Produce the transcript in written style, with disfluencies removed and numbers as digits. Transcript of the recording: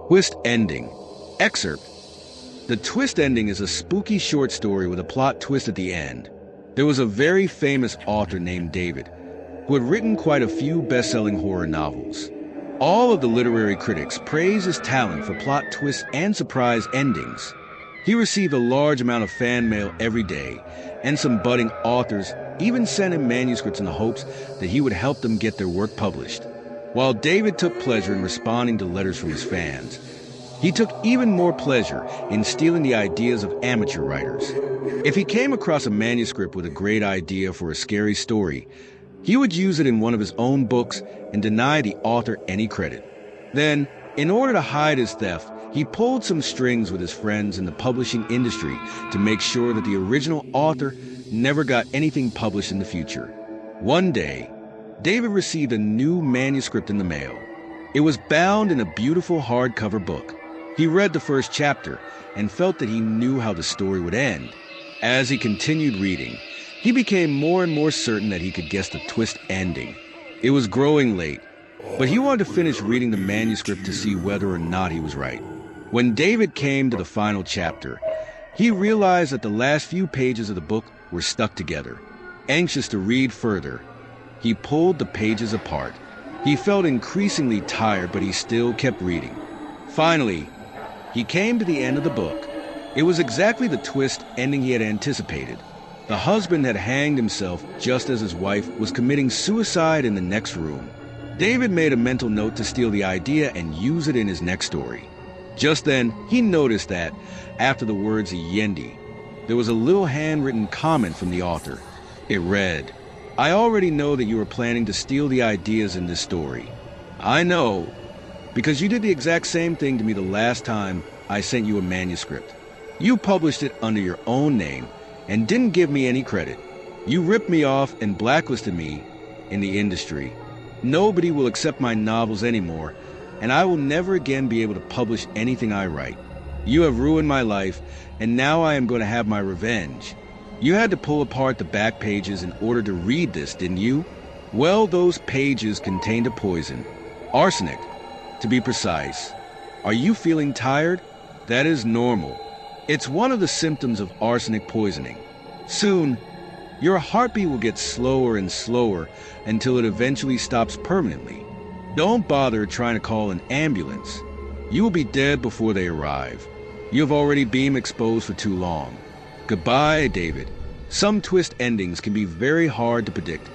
Twist ending. Excerpt. The twist ending is a spooky short story with a plot twist at the end. There was a very famous author named David, who had written quite a few best-selling horror novels. All of the literary critics praised his talent for plot twists and surprise endings. He received a large amount of fan mail every day, and some budding authors even sent him manuscripts in the hopes that he would help them get their work published. While David took pleasure in responding to letters from his fans, he took even more pleasure in stealing the ideas of amateur writers. If he came across a manuscript with a great idea for a scary story, he would use it in one of his own books and deny the author any credit. Then, in order to hide his theft, he pulled some strings with his friends in the publishing industry to make sure that the original author never got anything published in the future. One day, David received a new manuscript in the mail. It was bound in a beautiful hardcover book. He read the first chapter and felt that he knew how the story would end. As he continued reading, he became more and more certain that he could guess the twist ending. It was growing late, but he wanted to finish reading the manuscript to see whether or not he was right. When David came to the final chapter, he realized that the last few pages of the book were stuck together. Anxious to read further, he pulled the pages apart. He felt increasingly tired, but he still kept reading. Finally, he came to the end of the book. It was exactly the twist ending he had anticipated. The husband had hanged himself just as his wife was committing suicide in the next room. David made a mental note to steal the idea and use it in his next story. Just then, he noticed that, after the words Yendi, there was a little handwritten comment from the author. It read, "I already know that you are planning to steal the ideas in this story. I know, because you did the exact same thing to me the last time I sent you a manuscript. You published it under your own name and didn't give me any credit. You ripped me off and blacklisted me in the industry. Nobody will accept my novels anymore, and I will never again be able to publish anything I write. You have ruined my life, and now I am going to have my revenge. You had to pull apart the back pages in order to read this, didn't you? Well, those pages contained a poison. Arsenic, to be precise. Are you feeling tired? That is normal. It's one of the symptoms of arsenic poisoning. Soon, your heartbeat will get slower and slower until it eventually stops permanently. Don't bother trying to call an ambulance. You will be dead before they arrive. You have already been exposed for too long. Goodbye, David. Some twist endings can be very hard to predict,